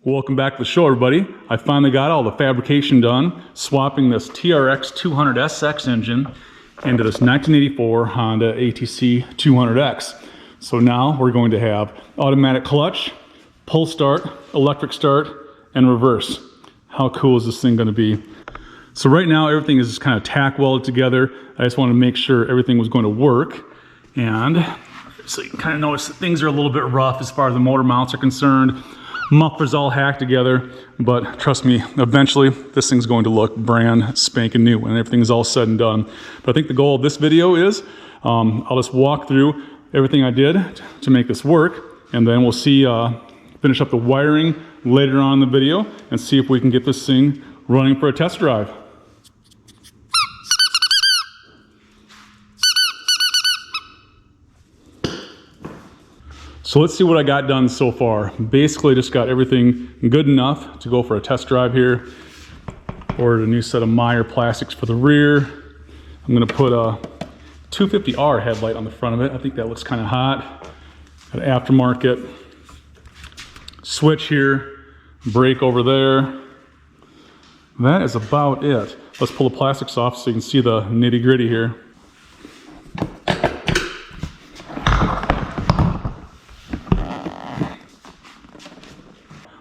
Welcome back to the show, everybody. I finally got all the fabrication done, swapping this TRX200SX engine into this 1984 Honda ATC200X. So now we're going to have automatic clutch, pull start, electric start, and reverse. How cool is this thing going to be? So right now everything is just kind of tack welded together. I just wanted to make sure everything was going to work. And so you can kind of notice that things are a little bit rough as far as the motor mounts are concerned. Mufflers all hacked together, but trust me, eventually this thing's going to look brand spanking new when everything is all said and done. But I think the goal of this video is I'll just walk through everything I did to make this work, and then we'll see, finish up the wiring later on in the video and see if we can get this thing running for a test drive. So let's see what I got done so far. Basically just got everything good enough to go for a test drive here. Ordered a new set of Meyer plastics for the rear. I'm gonna put a 250R headlight on the front of it. I think that looks kind of hot. Got an aftermarket switch here, brake over there. That is about it. Let's pull the plastics off so you can see the nitty gritty here.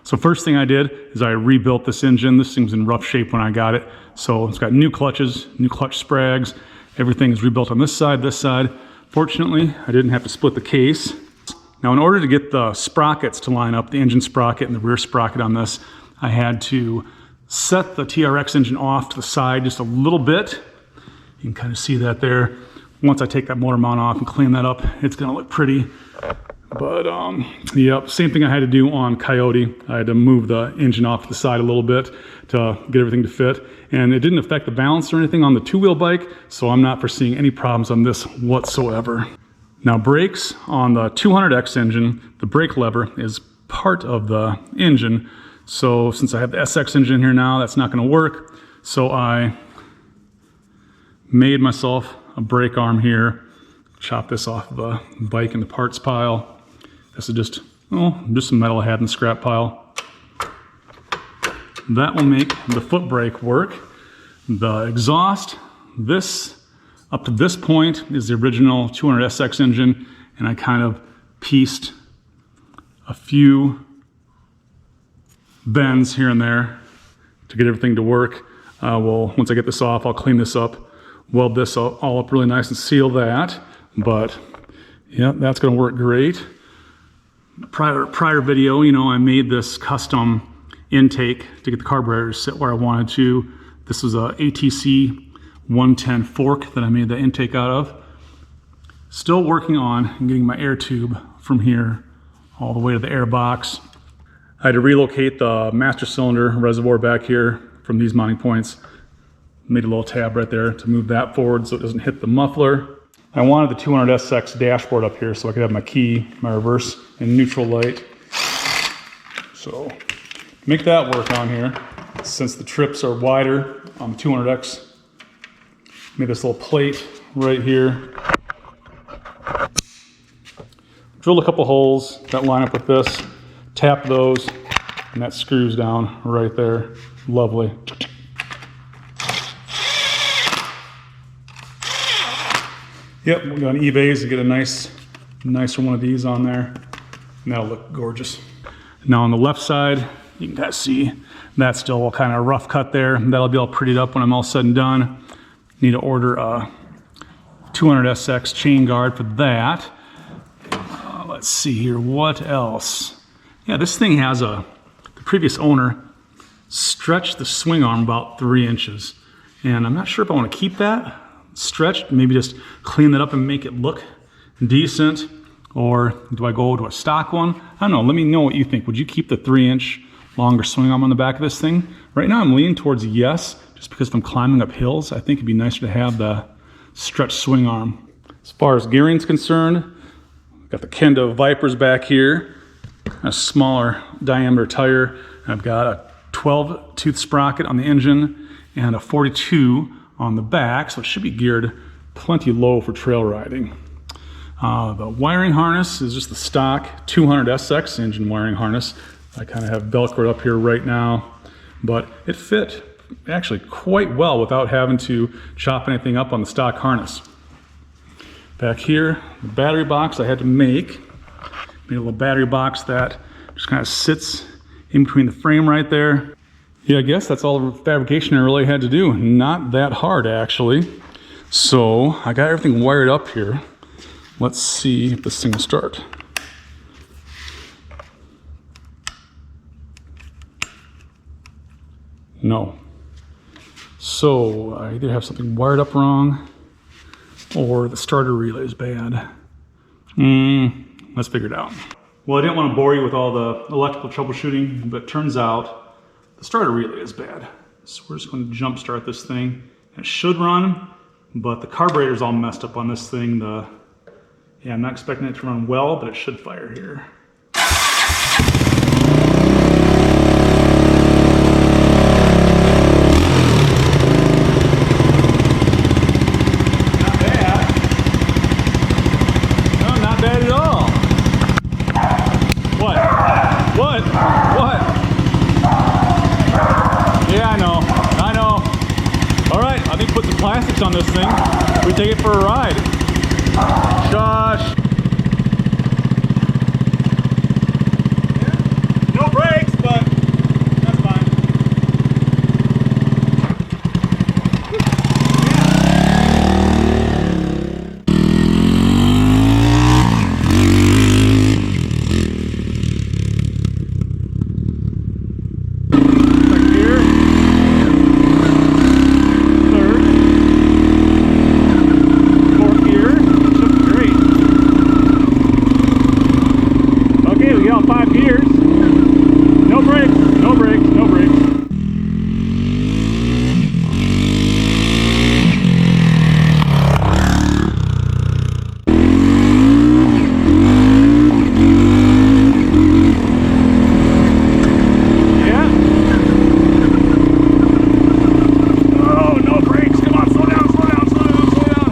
So first thing I did is I rebuilt this engine. This thing's in rough shape when I got it. So it's got new clutches, new clutch sprags. Everything is rebuilt on this side, this side. Fortunately, I didn't have to split the case. Now in order to get the sprockets to line up, the engine sprocket and the rear sprocket on this, I had to set the TRX engine off to the side just a little bit. You can kind of see that there. Once I take that motor mount off and clean that up, it's gonna look pretty. But yep, same thing I had to do on Coyote. I had to move the engine off to the side a little bit to get everything to fit. And it didn't affect the balance or anything on the two-wheel bike, so I'm not foreseeing any problems on this whatsoever. Now brakes on the 200X engine, the brake lever is part of the engine. So since I have the SX engine in here now, that's not gonna work. So I made myself a brake arm here, chop this off of the bike in the parts pile. This is just some metal I had in the scrap pile. That will make the foot brake work. The exhaust, this up to this point is the original 200SX engine, and I kind of pieced a few bends here and there to get everything to work. Once I get this off, I'll clean this up, weld this all up really nice and seal that. But yeah, that's gonna work great. Prior video, I made this custom intake to get the carburetor to sit where I wanted to. This was a ATC 110 fork that I made the intake out of. Still working on getting my air tube from here all the way to the air box. I had to relocate the master cylinder reservoir back here from these mounting points. Made a little tab right there to move that forward so it doesn't hit the muffler. I wanted the 200SX dashboard up here so I could have my key, my reverse, and neutral light. So make that work on here. Since the trips are wider on the 200X, made this little plate right here. Drilled a couple holes that line up with this, tap those, and that screws down right there. Lovely. Yep, we'll go on eBay's to get a nicer one of these on there, and that'll look gorgeous. Now on the left side, you can kind of see that's still kind of rough cut there. That'll be all prettied up when I'm all said and done. Need to order a 200SX chain guard for that. Let's see here, what else? Yeah, this thing has the previous owner stretched the swing arm about 3 inches, and I'm not sure if I want to keep that stretched, maybe just clean that up and make it look decent, or do I go to a stock one? I don't know, let me know what you think. Would you keep the 3-inch longer swing arm on the back of this thing? Right now I'm leaning towards yes, just because if I'm climbing up hills, I think it'd be nicer to have the stretched swing arm. As far as gearing's concerned, got the Kenda Vipers back here, a smaller diameter tire. I've got a 12 tooth sprocket on the engine and a 42 on the back, so it should be geared plenty low for trail riding. The wiring harness is just the stock 200SX engine wiring harness. I kind of have Velcro up here right now, but it fit actually quite well without having to chop anything up on the stock harness. Back here, the battery box I had to made a little battery box that just kind of sits in between the frame right there. Yeah, I guess that's all the fabrication I really had to do. Not that hard, actually. So I got everything wired up here. Let's see if this thing will start. No. So I either have something wired up wrong or the starter relay is bad. Let's figure it out. Well, I didn't want to bore you with all the electrical troubleshooting, but it turns out the starter relay is bad. So we're just going to jump start this thing. It should run, but the carburetor's all messed up on this thing. Yeah, I'm not expecting it to run well, but it should fire here. Not bad. No, not bad at all. What? What? What? Yeah, I know. All right, I think put some plastics on this thing. We take it for a ride. Shush. No brakes, but that's fine. Second gear. Third. Fourth gear. Should be great. Okay, we got all 5 gears. No brakes, no brakes, no brakes. Yeah. Oh, no brakes. Come on, slow down, slow down, slow down, slow down.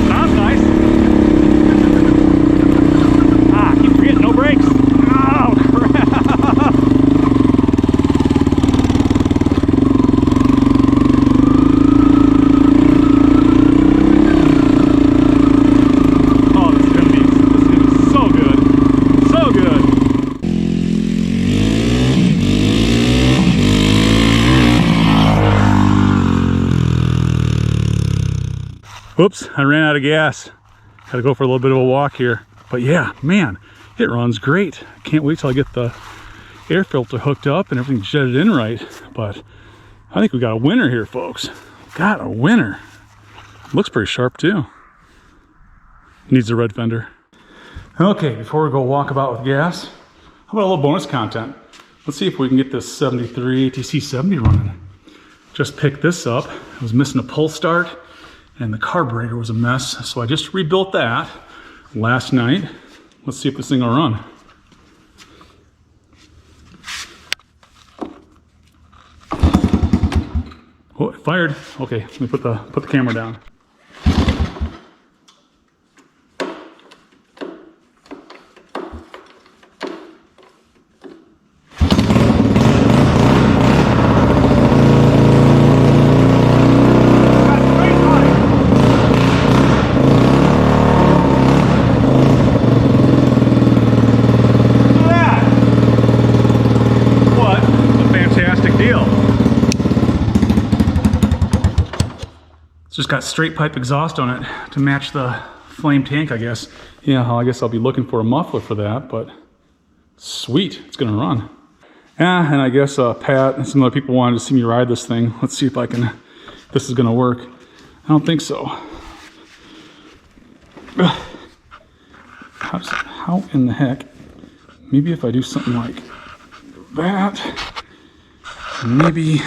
Sounds nice. I keep forgetting, no brakes. Oh, crap. Oh, this is gonna be so good. So good. Whoops, I ran out of gas. Had to go for a little bit of a walk here. But yeah, man, it runs great. I can't wait till I get the air filter hooked up and everything jetted in right. But I think we got a winner here, folks. Got a winner. Looks pretty sharp too. Needs a red fender. Okay, before we go walk about with gas, how about a little bonus content? Let's see if we can get this 73 ATC70 running. Just picked this up. I was missing a pull start and the carburetor was a mess. So I just rebuilt that last night. Let's see if this thing will run. Oh, it fired. Okay, let me put the camera down. It's just got straight pipe exhaust on it to match the flame tank, I guess. Yeah, I guess I'll be looking for a muffler for that, but sweet, it's gonna run. Yeah, and I guess Pat and some other people wanted to see me ride this thing. Let's see if this is gonna work. I don't think so. How in the heck? Maybe if I do something like that, maybe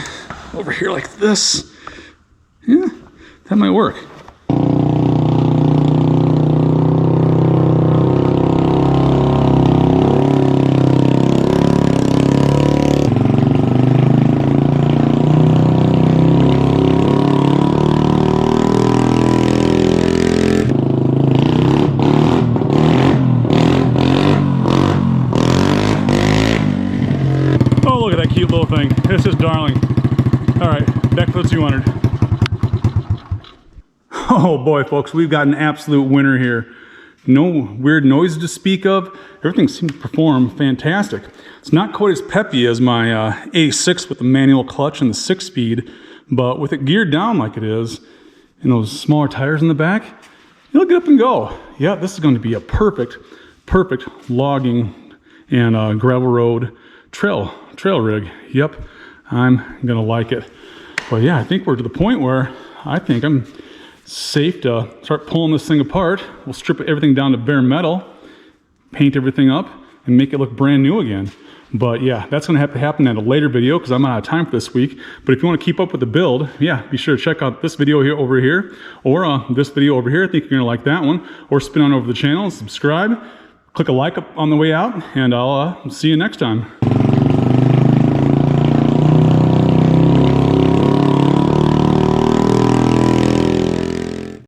over here like this. Yeah, that might work. darling. All right, back to the 200. Oh boy, folks, we've got an absolute winner here. No weird noises to speak of. Everything seems to perform fantastic. It's not quite as peppy as my A6 with the manual clutch and the 6-speed, but with it geared down like it is, and those smaller tires in the back, it'll get up and go. Yeah, this is going to be a perfect logging and gravel road trail rig. Yep, I'm gonna like it. But yeah, I think we're to the point where I think I'm safe to start pulling this thing apart. We'll strip everything down to bare metal, paint everything up, and make it look brand new again. But yeah, that's gonna have to happen in a later video because I'm out of time for this week. But if you want to keep up with the build, yeah, be sure to check out this video here over here, or this video over here. I think you're gonna like that one. Or spin on over the channel and subscribe. Click a like up on the way out, and I'll see you next time.